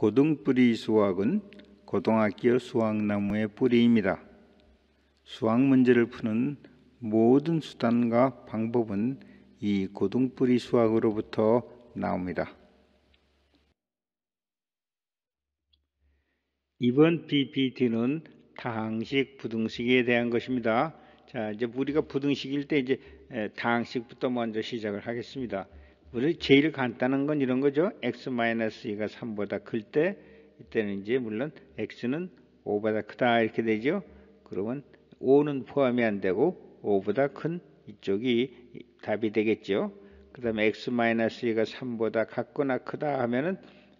고등뿌리 수학은 고등학교 수학나무의 뿌리입니다. 수학 문제를 푸는 모든 수단과 방법은 이 고등뿌리 수학으로부터 나옵니다. 이번 PPT는 다항식, 부등식에 대한 것입니다. 자, 이제 우리가 부등식일 때 이제 다항식부터 먼저 시작을 하겠습니다. 우리 제일 간단한 건 이런 거죠. x-2가 3보다 클 때, 이때는 이제 물론 x는 5보다 크다 이렇게 되죠. 그러면 5는 포함이 안 되고 5보다 큰 이쪽이 답이 되겠죠. 그 다음에 x-2가 3보다 같거나 크다 하면은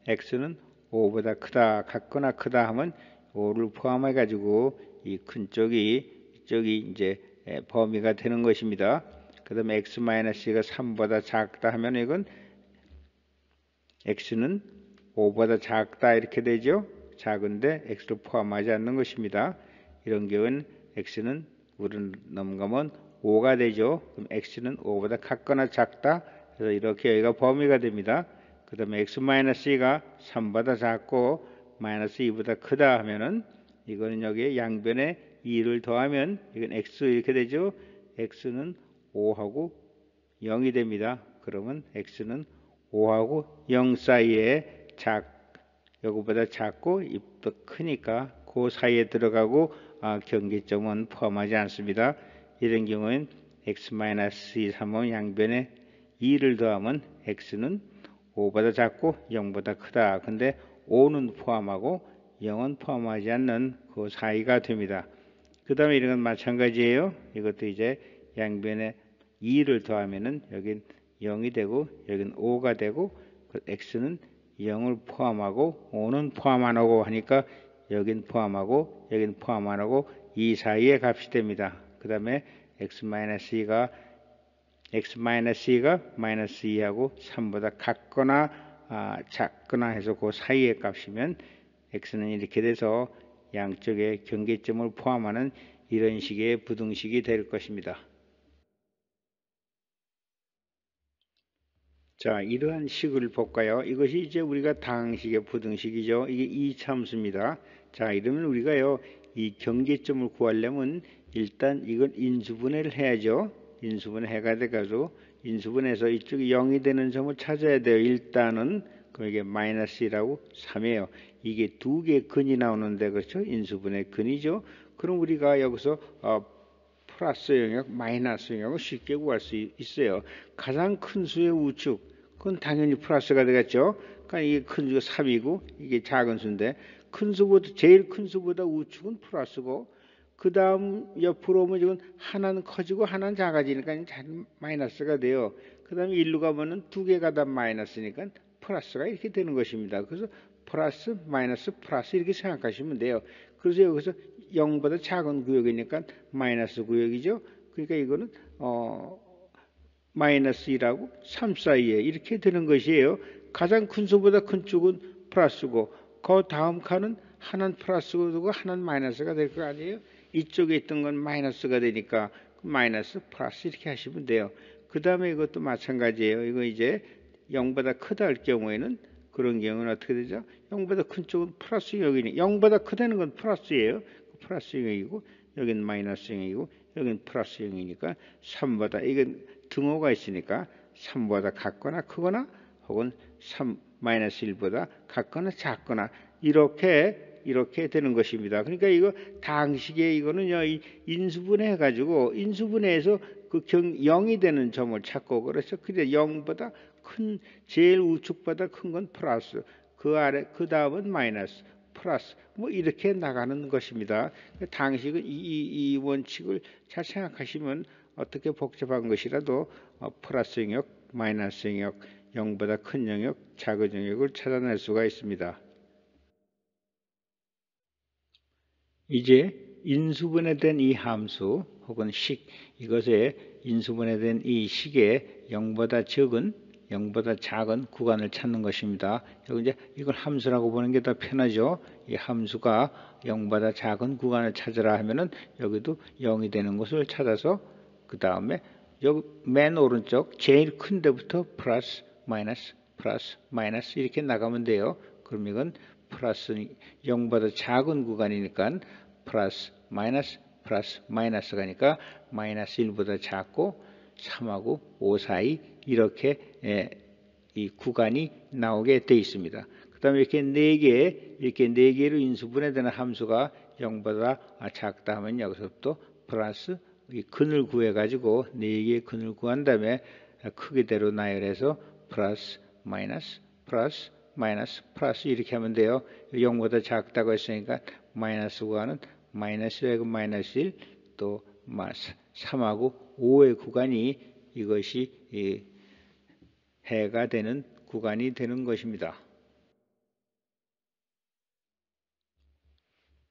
x는 5보다 크다, 같거나 크다 하면 5를 포함해 가지고 이 큰 이쪽이 이제 범위가 되는 것입니다. 그 다음에 x-가 3보다 작다 하면 이건 x는 5보다 작다 이렇게 되죠. 작은데 x를 포함하지 않는 것입니다. 이런 경우는 x는 우를 넘어가면 5가 되죠. 그럼 x는 5보다 같거나 작다. 그래서 이렇게 여기가 범위가 됩니다. 그 다음에 x-가 3보다 작고 마이너스 2보다 크다 하면은 이거는 여기에 양변에 2를 더하면 이건 x 이렇게 되죠. x는 5하고 0이 됩니다. 그러면 x는 5하고 0 사이에 요거보다 작고 더 크니까 그 사이에 들어가고 경계점은 포함하지 않습니다. 이런 경우엔 x-3은 양변에 2를 더하면 x는 5보다 작고 0보다 크다. 근데 5는 포함하고 0은 포함하지 않는 그 사이가 됩니다. 그 다음에 이런 건 마찬가지예요. 이것도 이제 양변에 2를 더하면은 여긴 0이 되고 여긴 5가 되고 x는 0을 포함하고 5는 포함 안 하고 하니까 여긴 포함하고 여긴 포함 안 하고 이 사이의 값이 됩니다. 그 다음에 x-2가 마이너스 2하고 3보다 같거나 작거나 해서 그 사이의 값이면 x는 이렇게 돼서 양쪽에 경계점을 포함하는 이런 식의 부등식이 될 것입니다. 자, 이러한 식을 볼까요? 이것이 이제 우리가 다항식의 부등식이죠. 이게 이참수입니다. 자, 이러면 우리가요, 이 경계점을 구하려면 일단 이건 인수분해를 해야죠. 인수분해 해가 돼가지고 인수분해해서 이쪽이 0이 되는 점을 찾아야 돼요. 일단은 그럼 이게 마이너스 1하고 3이에요. 이게 두 개 근이 나오는데 그렇죠? 인수분해 근이죠. 그럼 우리가 여기서 플러스 영역, 마이너스 영역을 쉽게 구할 수 있어요. 가장 큰 수의 우측, 그건 당연히 플러스가 되겠죠. 그러니까 이게 큰 수가 3이고 이게 작은 수인데 제일 큰 수보다 우측은 플러스고 그 다음 옆으로 오면 이건 하나는 커지고 하나는 작아지니까 마이너스가 돼요. 그 다음에 1로 가면은 두 개가 다 마이너스니까 플러스가 이렇게 되는 것입니다. 그래서 플러스, 마이너스, 플러스 이렇게 생각하시면 돼요. 그래서 여기서 0보다 작은 구역이니까 마이너스 구역이죠. 그러니까 이거는 마이너스 1하고 3 사이에 이렇게 되는 것이에요. 가장 큰 수보다 큰 쪽은 플러스고 그 다음 칸은 하나는 플러스고 하나는 마이너스가 될 거 아니에요. 이쪽에 있던 건 마이너스가 되니까 마이너스 플러스 이렇게 하시면 돼요. 그 다음에 이것도 마찬가지예요. 이거 이제 0보다 크다 할 경우에는 그런 경우는 어떻게 되죠? 0보다 큰 쪽은 플러스 0이니 0보다 크다는 건 플러스예요. 플러스 0이고 여긴 마이너스 0이고 여긴 플러스 0이니까 3보다 이건 등호가 있으니까 3보다 같거나 크거나 혹은 마이너스 1보다 같거나 작거나 이렇게 되는 것입니다. 그러니까 이거 다항식에 이거는요, 인수분해 해가지고 인수분해해서 그 0이 되는 점을 찾고 그래서 그래 0보다 큰 제일 우측보다 큰 건 플러스 그 아래 그 다음은 마이너스 플러스 뭐 이렇게 나가는 것입니다. 다항식은 이 원칙을 잘 생각하시면 어떻게 복잡한 것이라도 플러스 영역, 마이너스 영역, 0보다 큰 영역, 작은 영역을 찾아낼 수가 있습니다. 이제 인수분해된 이 함수 혹은 식, 이것에 인수분해된 이 식에 0보다 적은, 0보다 작은 구간을 찾는 것입니다. 여기 이제 이걸 함수라고 보는 게 더 편하죠. 이 함수가 0보다 작은 구간을 찾으라 하면은 여기도 0이 되는 것을 찾아서 그 다음에 여기 맨 오른쪽 제일 큰 데부터 플러스 마이너스 이렇게 나가면 돼요. 그럼 이건 플러스 0보다 작은 구간이니까 플러스 마이너스 가니까 마이너스 1보다 작고 3하고 5 사이 이렇게 이 구간이 나오게 되어 있습니다. 그 다음에 이렇게 4개로 인수분해되는 함수가 0보다 작다 하면 여기서부터 플러스 이 근을 구해가지고 4개의 근을 구한 다음에 크기대로 나열해서 플러스 마이너스 이렇게 하면 돼요. 0보다 작다고 했으니까 마이너스 구간은 마이너스 1하고 마이너스 1, 또 3하고 5의 구간이 이것이 해가 되는 구간이 되는 것입니다.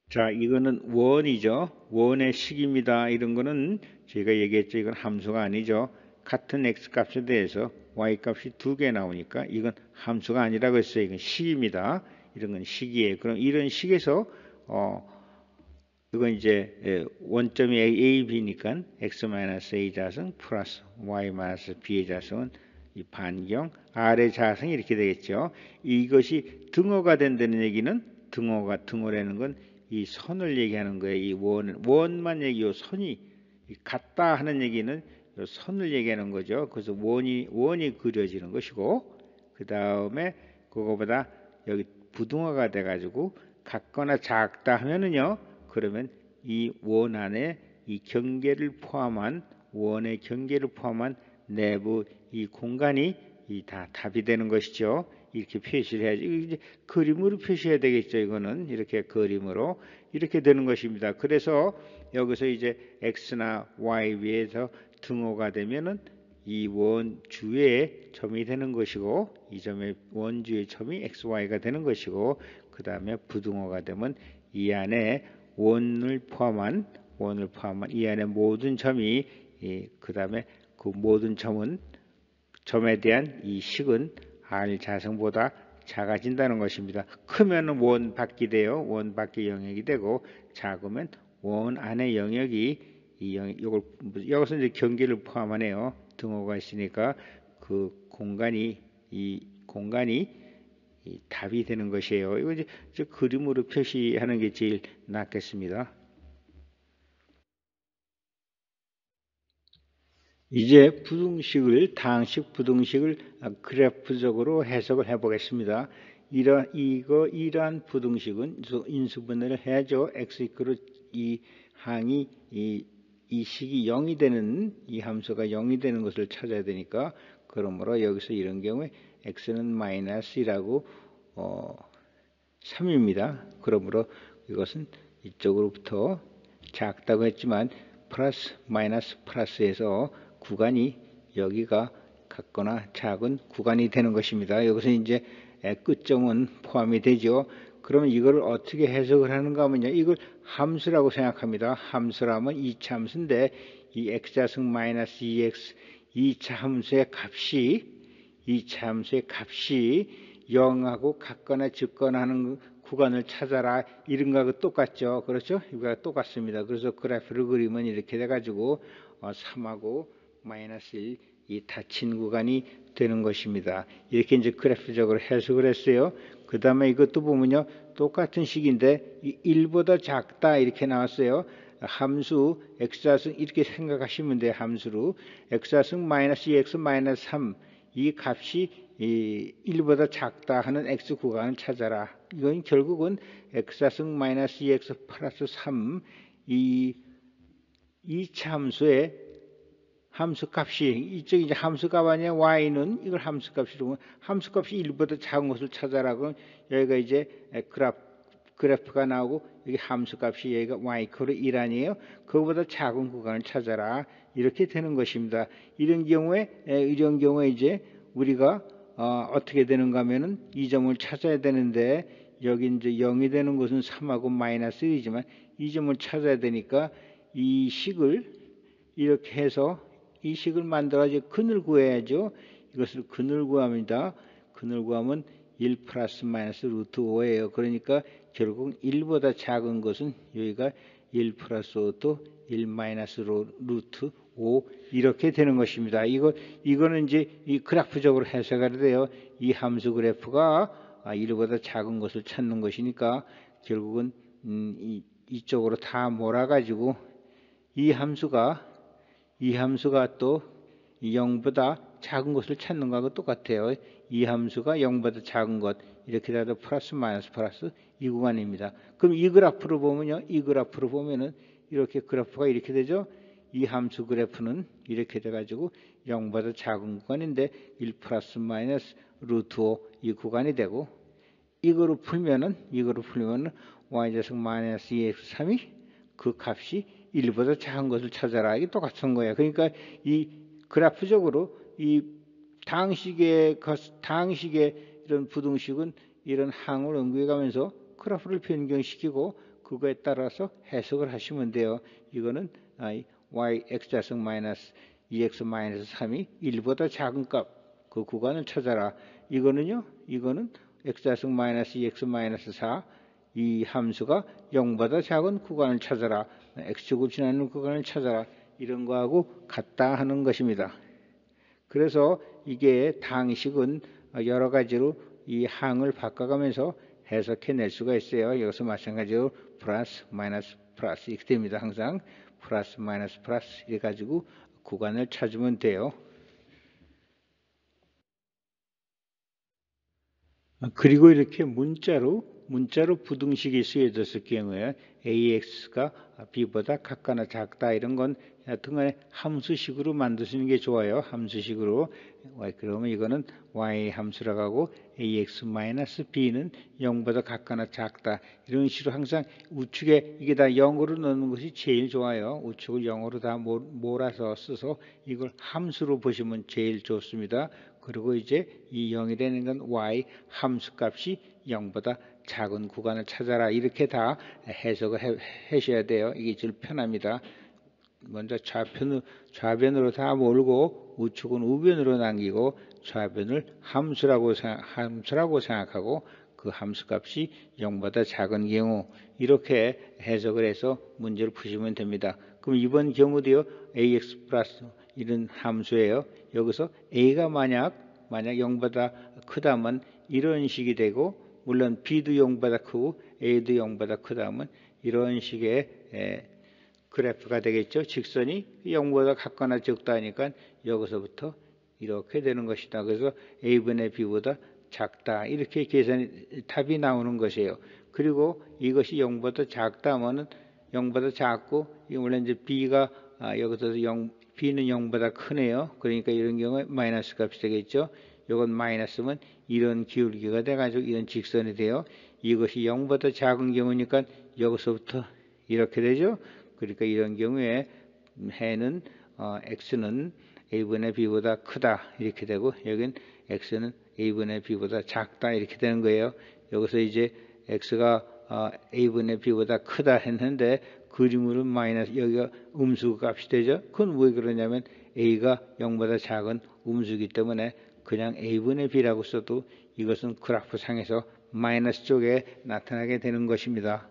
자, 이거는 원이죠. 원의 식입니다. 이런 거는 제가 얘기했죠. 이건 함수가 아니죠. 같은 x값에 대해서 y값이 2개 나오니까 이건 함수가 아니라고 했어요. 이건 식입니다. 이런 건 식이에요. 그럼 이런 식에서 이건 이제 원점이 a, b니까 x-a 자승 플러스 y-b의 자승은 이 반경, r의 자승이 이렇게 되겠죠. 이것이 등호가 된다는 얘기는 등호라는 건 이 선을 얘기하는 거예요. 이 원만 얘기요. 선이 같다 하는 얘기는 선을 얘기하는 거죠. 그래서 원이 그려지는 것이고, 그 다음에 그거보다 여기 부등호가 돼가지고 같거나 작다 하면은요. 그러면 이 원 안에 이 경계를 포함한 원의 경계를 포함한 내부 이 공간이 다 답이 되는 것이죠. 이렇게 표시를 해야지. 이제 그림으로 표시해야 되겠죠. 이거는 이렇게 그림으로 이렇게 되는 것입니다. 그래서 여기서 이제 x나 y 위에서 등호가 되면은 이 원주의 점이 되는 것이고, 이 점의 원주의 점이 x, y가 되는 것이고, 그 다음에 부등호가 되면 이 안에 원을 포함한 이 안에 모든 점이 그 다음에 그 모든 점에 대한 이 식은 r 자승보다 작아진다는 것입니다. 크면 원 밖이 돼요. 원 밖의 영역이 되고, 작으면 원 안의 영역이 여기서 이제 경계를 포함하네요. 등호가 있으니까 그 공간이 답이 되는 것이에요. 이거 이제 그림으로 표시하는 게 제일 낫겠습니다. 이제 다항식 부등식을 그래프적으로 해석을 해보겠습니다. 이러한 부등식은 인수분해를 해야죠. x 이 항이 이 식이 0이 되는 이 함수가 0이 되는 것을 찾아야 되니까, 그러므로 여기서 이런 경우에 x는 마이너스라고 3입니다. 그러므로 이것은 이쪽으로부터 작다고 했지만 플러스 마이너스 플러스에서 구간이 여기가 같거나 작은 구간이 되는 것입니다. 여기서 이제 끝점은 포함이 되죠. 그러면 이걸 어떻게 해석을 하는가 하면요. 이걸 함수라고 생각합니다. 함수라면 2차 함수인데 이 x자승 마이너스 2x 2차 함수의 값이 0하고 같거나 적거나 하는 구간을 찾아라. 이런 거하고 똑같죠. 그렇죠? 이거가 똑같습니다. 그래서 그래프를 그리면 이렇게 돼가지고 3하고 마이너스 1, 이 닫힌 구간이 되는 것입니다. 이렇게 이제 그래프적으로 해석을 했어요. 그 다음에 이것도 보면요. 똑같은 식인데 1보다 작다 이렇게 나왔어요. 함수 x좌승 이렇게 생각하시면 돼요. 함수로 x좌승 마이너스 2x 마이너스 3 이 값이 1보다 작다 하는 x 구간을 찾아라. 이건 결국은 x좌승 마이너스 2x 플러스 3 이 2차 함수의 함수값이 이쪽 이제 함수값 아니야. y는 이걸 함수값이로 함수값이 1보다 작은 것을 찾아라고 여기가 이제 그래프가 나오고 여기 함수값이 여기가 y=1 아니에요. 그거보다 작은 구간을 찾아라. 이렇게 되는 것입니다. 이런 경우에 이제 우리가 어떻게 되는가 하면은 이 점을 찾아야 되는데 여기 이제 0이 되는 것은 3하고 마이너스 1이지만 이 점을 찾아야 되니까 이 식을 이렇게 해서 이 식을 만들어 이제 근을 구해야죠. 이것을 근을 구합니다. 근을 구하면 1 플러스 마이너스 루트 5예요. 그러니까 결국 1보다 작은 것은 여기가 1 플러스 5또 1 마이너스 루트 5 이렇게 되는 것입니다. 이거는 이제 이 그래프적으로 해석해야 돼요. 이 함수 그래프가 1보다 작은 것을 찾는 것이니까 결국은 이쪽으로 다 몰아가지고 이 함수가 또 0보다 작은 것을 찾는 거하고 똑같아요. 이 함수가 0보다 작은 것 이렇게 돼도 플러스 마이너스 플러스 이 구간입니다. 그럼 이 그래프로 보면은 이렇게 그래프가 이렇게 되죠. 이 함수 그래프는 이렇게 돼가지고 0보다 작은 구간인데 1 플러스 마이너스 루트 5 이 구간이 되고 이거로 풀면은 y제곱 마이너스 2x3이 그 값이 1보다 작은 것을 찾아라. 이게 똑같은 거예요. 그러니까 이 그래프적으로 이 당식의 이런 부등식은 이런 항을 연구해 가면서 그래프를 변경시키고 그거에 따라서 해석을 하시면 돼요. 이거는 y x제곱 마이너스 2x 마이너스 3이 1보다 작은 값 그 구간을 찾아라. 이거는 x제곱 마이너스 2x 마이너스 4 이 함수가 0보다 작은 구간을 찾아라. x축을 지나는 구간을 찾아라. 이런 거하고 같다 하는 것입니다. 그래서 이게 당식은 여러 가지로 이 항을 바꿔가면서 해석해낼 수가 있어요. 여기서 마찬가지로 플러스 마이너스 플러스 이렇게 됩니다. 항상 플러스 마이너스 플러스 이래 가지고 구간을 찾으면 돼요. 그리고 이렇게 문자로 부등식이 쓰여졌을 경우에 AX가 B보다 같거나 작다 이런 건 하여튼간에 함수식으로 만드시는 게 좋아요. 함수식으로. 그러면 이거는 Y 함수라고 하고 AX-B는 0보다 같거나 작다. 이런 식으로 항상 우측에 이게 다 0으로 넣는 것이 제일 좋아요. 우측을 0으로 다 몰아서 써서 이걸 함수로 보시면 제일 좋습니다. 그리고 이제 이 0이 되는 건 Y 함수값이 0보다 작은 구간을 찾아라. 이렇게 다 해석을 하셔야 돼요. 이게 제일 편합니다. 먼저 좌변으로 다 몰고 우측은 우변으로 남기고 좌변을 함수라고 생각하고 그 함수값이 0보다 작은 경우 이렇게 해석을 해서 문제를 푸시면 됩니다. 그럼 이번 경우도요. ax 플러스 이런 함수예요. 여기서 a가 만약 0보다 크다면 이런 식이 되고 물론 b도 0보다 크고 a도 0보다 크다면 이런 식의 그래프가 되겠죠. 직선이 0보다 같거나 적다 하니까 여기서부터 이렇게 되는 것이다. 그래서 a분의 b보다 작다. 이렇게 답이 나오는 것이에요. 그리고 이것이 0보다 작다면은 0보다 작고 원래 이제 b가 여기서 b는 0보다 크네요. 그러니까 이런 경우에 마이너스 값이 되겠죠. 이건 마이너스면 이런 기울기가 돼가지고 이런 직선이 돼요. 이것이 0보다 작은 경우니까 여기서부터 이렇게 되죠. 그러니까 이런 경우에 해는 x는 a분의 b보다 크다 이렇게 되고 여긴 x는 a분의 b보다 작다 이렇게 되는 거예요. 여기서 이제 x가 a분의 b보다 크다 했는데 그림으로 마이너스 여기가 음수 값이 되죠. 그건 왜 그러냐면 a가 0보다 작은 음수이기 때문에 그냥 a분의 b라고 써도 이것은 그래프 상에서 마이너스 쪽에 나타나게 되는 것입니다.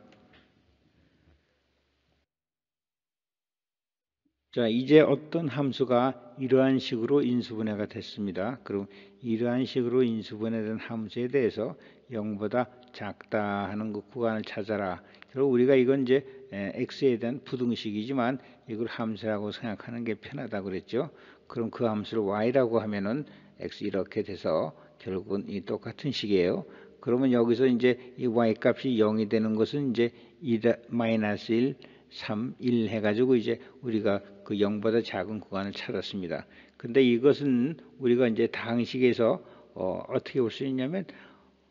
자, 이제 어떤 함수가 이러한 식으로 인수분해가 됐습니다. 그럼 이러한 식으로 인수분해된 함수에 대해서 0보다 작다 하는 그 구간을 찾아라. 그리고 우리가 이건 이제 x에 대한 부등식이지만 이걸 함수라고 생각하는 게 편하다고 그랬죠. 그럼 그 함수를 y라고 하면은 x 이렇게 돼서 결국은 이 똑같은 식이에요. 그러면 여기서 이제 이 y 값이 0이 되는 것은 이제 1, 3, 1 해가지고 이제 우리가 그 0보다 작은 구간을 찾았습니다. 근데 이것은 우리가 이제 당식에서 어떻게 볼 수 있냐면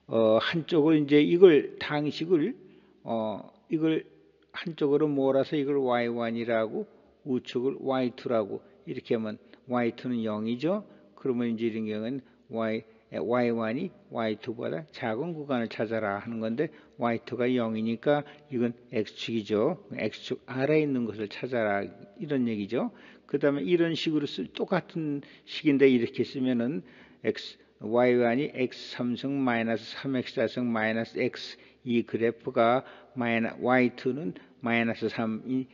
한쪽을 이제 이걸 당식을 이걸 한쪽으로 몰아서 이걸 y1이라고 우측을 y2라고 이렇게 하면 y2는 0이죠. 그러면 이제 이런 경우는 y1이 y2보다 작은 구간을 찾아라 하는 건데 y2가 0이니까 이건 x축이죠. x축 아래에 있는 것을 찾아라 이런 얘기죠. 그 다음에 이런 식으로 똑같은 식인데 이렇게 쓰면은 y1이 x3승 마이너스 3x4승 마이너스 x 이 그래프가 y2는 마이너스 3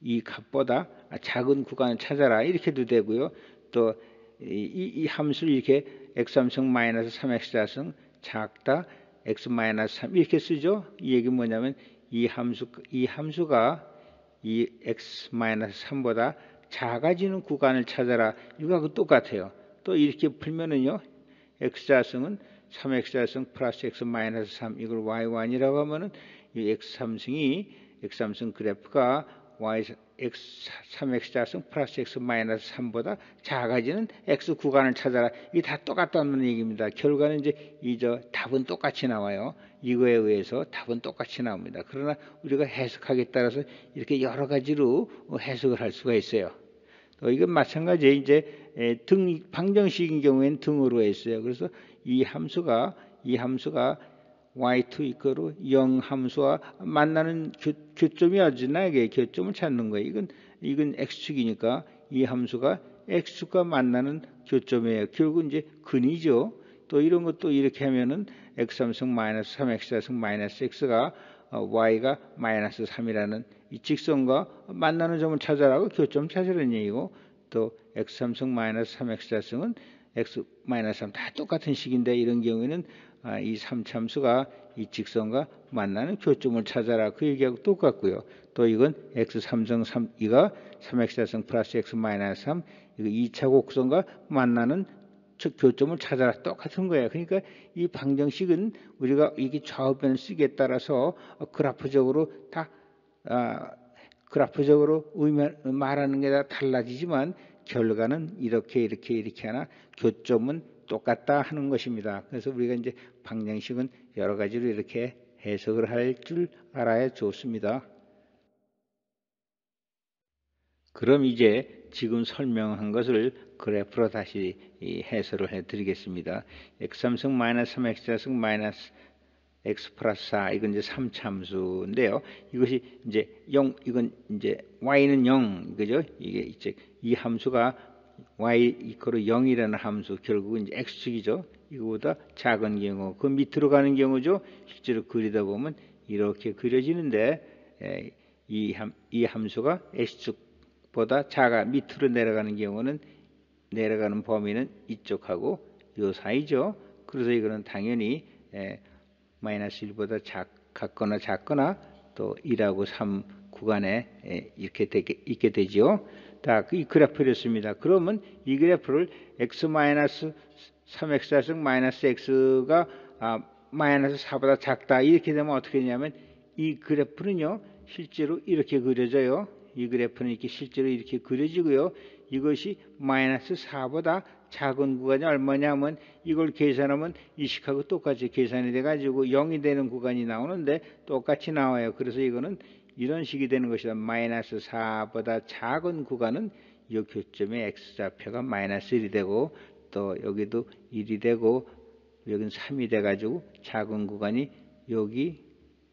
이 값보다 작은 구간을 찾아라 이렇게도 되고요. 또 이 함수를 이렇게 x3승 마이너스 3x4승 작다 x-3 이렇게 쓰죠. 이 얘기는 뭐냐면 이 함수가 이 x-3보다 작아지는 구간을 찾아라. 이거하고 똑같아요. 또 이렇게 풀면은요. x자승은 3x자승 플러스 x-3 이걸 y1이라고 하면은 이 x3승 그래프가 x 3x자승 플러스 x-3보다 작아지는 x 구간을 찾아라. 이게 다 똑같다는 얘기입니다. 결과는 이제 답은 똑같이 나와요. 이거에 의해서 답은 똑같이 나옵니다. 그러나 우리가 해석하기에 따라서 이렇게 여러 가지로 해석을 할 수가 있어요. 이건 마찬가지에 이제 방정식인 경우에는 등으로 했어요. 그래서 이 함수가 y2 이거로 0 함수와 만나는 교점이 어디나 이게 교점을 찾는 거예요. 이건 x축이니까 이 함수가 x축과 만나는 교점이에요. 결국 이제 근이죠. 또 이런 것도 이렇게 하면은 x3승 마이너스 3x4승 마이너스 x가 y가 마이너스 3이라는 이 직선과 만나는 점을 찾아라고 교점 찾으라는 얘기고, 또 x3승 마이너스 3x4승은 x 마이너스 3 다 똑같은 식인데 이런 경우에는 이 3참수가 이 직선과 만나는 교점을 찾아라 그 얘기하고 똑같고요. 또 이건 x3승 3 이가 3x4승 플러스 x 마이너스 3 이거 2차 곡선과 만나는 교점을 찾아라 똑같은 거예요. 그러니까 이 방정식은 우리가 이게 좌우변을 쓰기에 따라서 그래프적으로 다 그래프적으로 말하는 게 다 달라지지만 결과는 이렇게 하나 교점은 똑같다 하는 것입니다. 그래서 우리가 이제 방정식은 여러 가지로 이렇게 해석을 할 줄 알아야 좋습니다. 그럼 이제 지금 설명한 것을 그래프로 다시 해설을 해드리겠습니다. x3승 마이너스 3x승 마이너스 x 플러스 4 이건 이제 3참수인데요. 이것이 이제 0 이건 이제 y는 0 그죠? 이게 이제 이 함수가 y 이퀄 0이라는 함수 결국은 이제 x축이죠. 이거보다 작은 경우 그 밑으로 가는 경우죠. 실제로 그리다 보면 이렇게 그려지는데 이 함수가 x축보다 작아 밑으로 내려가는 경우는 내려가는 범위는 이쪽하고 요 사이죠. 그래서 이거는 당연히 마이너스 1보다 작거나 또 1하고 3 구간에 이렇게 있게 되죠. 이 그래프를 했습니다. 그러면 이 그래프를 x-3x4승 마이너스 x가 마이너스 4보다 작다 이렇게 되면 어떻게 되냐면 이 그래프는요 실제로 이렇게 그려져요. 이 그래프는 이렇게 실제로 이렇게 그려지고요. 이것이 마이너스 4보다 작은 구간이 얼마냐면 이걸 계산하면 이 식하고 똑같이 계산이 돼가지고 0이 되는 구간이 나오는데 똑같이 나와요. 그래서 이거는 이런 식이 되는 것이다. 마이너스 4보다 작은 구간은 이 교점의 x좌표가 마이너스 1이 되고 또 여기도 1이 되고 여기는 3이 돼가지고 작은 구간이 여기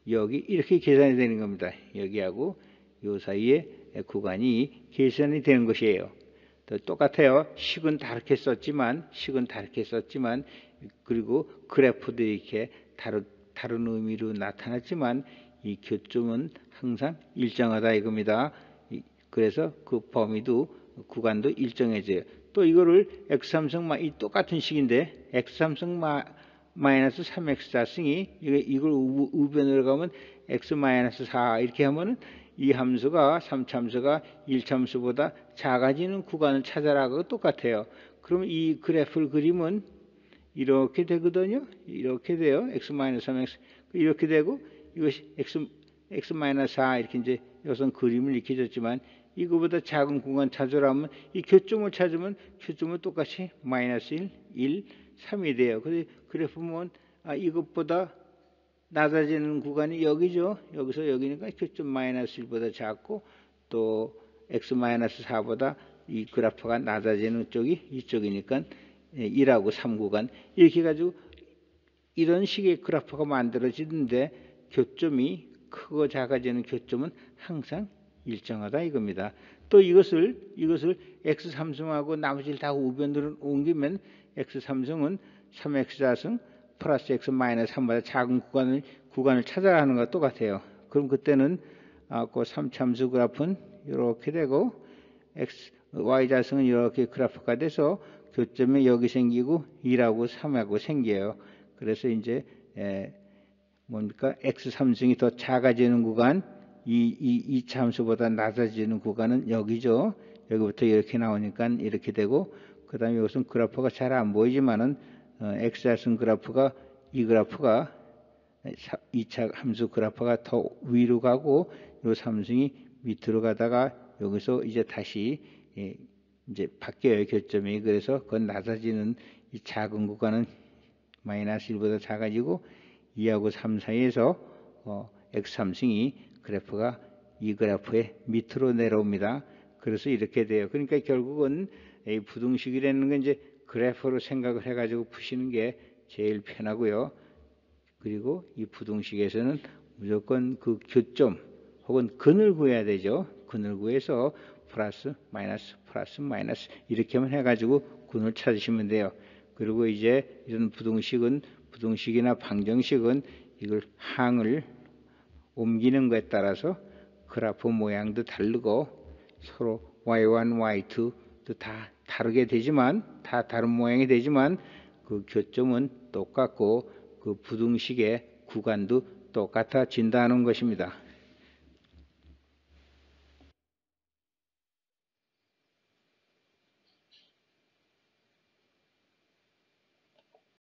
이렇게 계산이 되는 겁니다. 여기하고 요 사이에 구간이 계산이 되는 것이에요. 또 똑같아요. 식은 다르게 썼지만 그리고 그래프도 이렇게 다른 의미로 나타났지만 이 교점은 항상 일정하다 이겁니다. 그래서 그 범위도 구간도 일정해져요. 또 이거를 x3승 이 똑같은 식인데 x3승 마이너스 3x4승이 이걸 우변으로 가면 x 마이너스 4 이렇게 하면은 이 함수가 3참수가 1참수보다 작아지는 구간을 찾아라고 똑같아요. 그럼 이 그래프를 그리면 이렇게 되거든요. 이렇게 돼요. x-3x 이렇게 되고 이것이 x-4 이렇게 이제 여기서 그림을 이렇게 줬지만 이거보다 작은 구간 찾으라면 이 교점을 찾으면 교점은 똑같이 마이너스 1, 3이 돼요. 그래서 그래프 보면 이것보다 낮아지는 구간이 여기죠. 여기서 여기니까 교점 마이너스 1보다 작고 또 x-4보다 이 그래프가 낮아지는 쪽이 이쪽이니까 1하고 3 구간 이렇게 가지고 이런 식의 그래프가 만들어지는데 교점이 크고 작아지는 교점은 항상 일정하다 이겁니다. 또 이것을 x3승하고 나머지를 다 우변으로 옮기면 x3승은 3x4승 플러스 x 마이너스 3보다 작은 구간을 찾아야 하는 것과 똑같아요. 그럼 그때는 그 3참수 그래프는 이렇게 되고 y자승은 이렇게 그래프가 돼서 교점이 여기 생기고 1하고 3하고 생겨요. 그래서 이제 뭡니까? x 삼승이 더 작아지는 구간, 이 참수보다 낮아지는 구간은 여기죠. 여기부터 이렇게 나오니까 이렇게 되고, 그 다음에 이것은 그래프가 잘 안 보이지만은 x좌선 그래프가 이 그래프가 2차 함수 그래프가 더 위로 가고 요 삼승이 밑으로 가다가 여기서 이제 다시 이제 바뀌어요, 교점이. 그래서 그건 낮아지는 이 작은 구간은 마이너스 1보다 작아지고 2하고 3 사이에서 x 삼승이 그래프가 이 그래프의 밑으로 내려옵니다. 그래서 이렇게 돼요. 그러니까 결국은 이 부등식이라는 건 이제 그래프로 생각을 해가지고 푸시는 게 제일 편하고요. 그리고 이 부등식에서는 무조건 그 교점 혹은 근을 구해야 되죠. 근을 구해서 플러스 마이너스 이렇게만 해가지고 근을 찾으시면 돼요. 그리고 이제 이런 부등식이나 방정식은 이걸 항을 옮기는 것에 따라서 그래프 모양도 다르고 서로 y1, y2도 다 다르게 되지만 다 다른 모양이 되지만 그 교점은 똑같고 그 부등식의 구간도 똑같아진다는 것입니다.